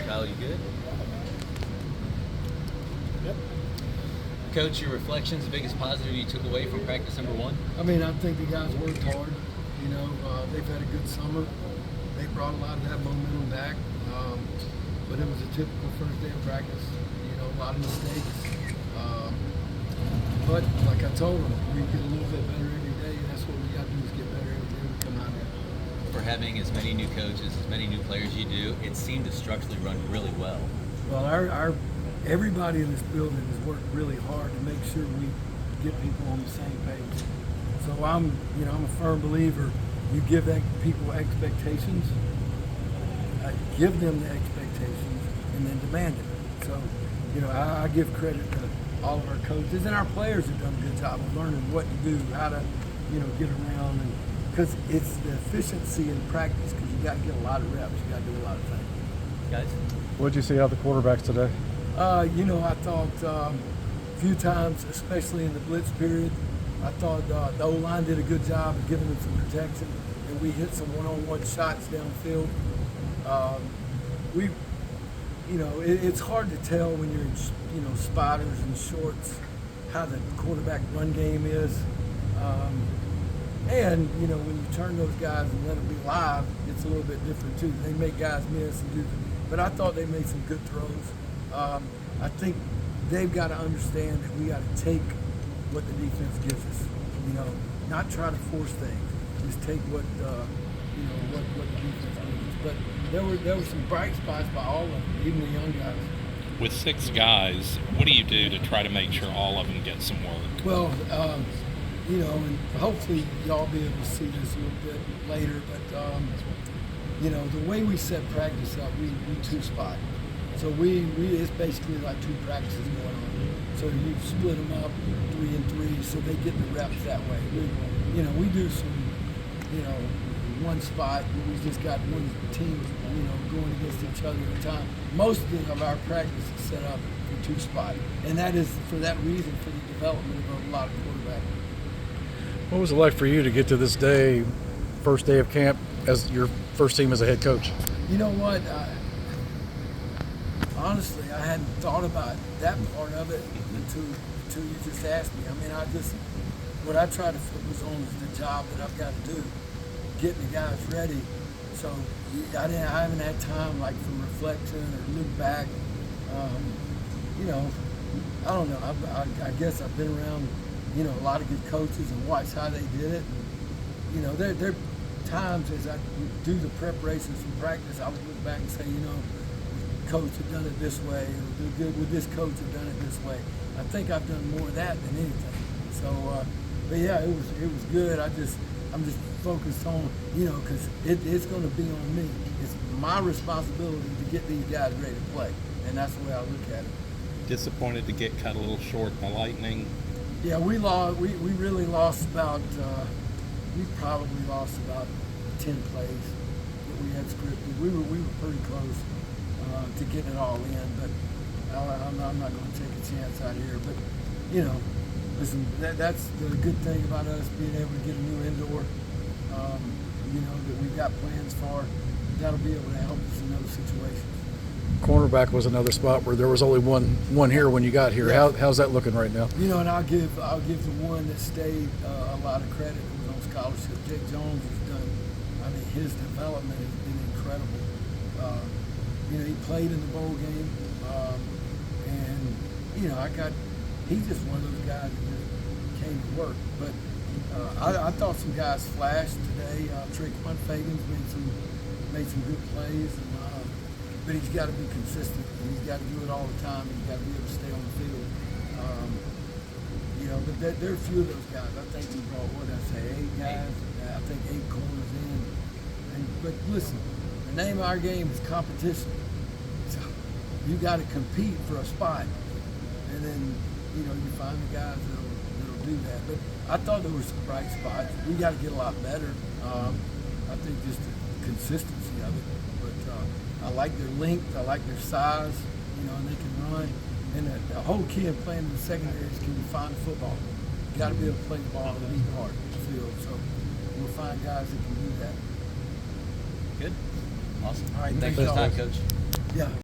Kyle, you good? Yep. Coach, your reflections, the biggest positive you took away from practice number one? I mean, I think the guys worked hard. You know, they've had a good summer. They brought a lot of that momentum back. But it was a typical first day of practice. You know, a lot of mistakes. But like I told them, we get a little bit better every day. That's what we got to do is get better every day we come out here. For having as many new coaches, as many new players you do, it seemed to structurally run really well. Well, our everybody in this building has worked really hard to make sure we get people on the same page. So I'm a firm believer. You give people expectations, give them the expectations, and then demand it. So, I give credit to all of our coaches, and our players have done a good job of learning what to do, how to, get around, and because it's the efficiency in practice. Because you got to get a lot of reps, you got to do a lot of things. Guys? What did you see out of the quarterbacks today? I thought a few times, especially in the blitz period, I thought the O-line did a good job of giving them some protection, and we hit some one-on-one shots downfield. It's hard to tell when you're in, spotters and shorts how the quarterback run game is. And when you turn those guys and let them be live, it's a little bit different too. They make guys miss and do, but I thought they made some good throws. I think they've got to understand that we got to take what the defense gives us. Not try to force things. Just take what what the defense gives us. But there were some bright spots by all of them, even the young guys. With 6 guys, what do you do to try to make sure all of them get some work? Well, and hopefully y'all be able to see this a little bit later, but the way we set practice up, we two-spot. So it's basically like 2 practices going on. So you split them up 3 and 3, so they get the reps that way. We do some, one spot where we just got one team, going against each other at a time. Most of our practice is set up for 2-spot, and that is for that reason, for the development of a lot of quarterbacks. What was it like for you to get to this day, first day of camp, as your first team as a head coach? You know what? Honestly, I hadn't thought about that part of it until you just asked me. I mean, what I try to focus on is the job that I've got to do, getting the guys ready. So I haven't had time like for reflection or look back. I don't know. I guess I've been around, a lot of good coaches and watched how they did it. And, there are times as I do the preparations for practice, I would look back and say, coach had done it this way, or would this coach have done it this way? I think I've done more of that than anything. So, but yeah, it was good. I'm just focused on, because it's going to be on me. It's my responsibility to get these guys ready to play, and that's the way I look at it. Disappointed to get cut a little short by lightning. Yeah, we really lost about, we probably lost about 10 plays that we had scripted. We were pretty close to getting it all in, but I'm not going to take a chance out here. But, listen, that's the good thing about us being able to get a new indoor, that we've got plans for. That'll be able to help us in those situations. Cornerback was another spot where there was only one here when you got here. Yeah. How's that looking right now? And I'll give the one that stayed a lot of credit. It was on scholarship. Jake Jones has done. I mean, his development has been incredible. He played in the bowl game, and he's just one of those guys that just came to work. But I thought some guys flashed today. Traquan Fagans made some good plays, but he's got to be consistent. And he's got to do it all the time. He's got to be able to stay on the field. But there are a few of those guys. I think we brought 8 guys. I think 8 corners in. But listen, the name of our game is competition. So you got to compete for a spot, and then you find the guys that'll do that. But I thought there were some bright spots. We got to get a lot better. I think just the consistency of it. But I like their length. I like their size. And they can run. And the whole key of playing in the secondary is, can you find the football? You got to be able to play the ball in any part of the field. So we'll find guys that can do that. Good. Awesome. All right, Thanks for the y'all. time, Coach. Yeah.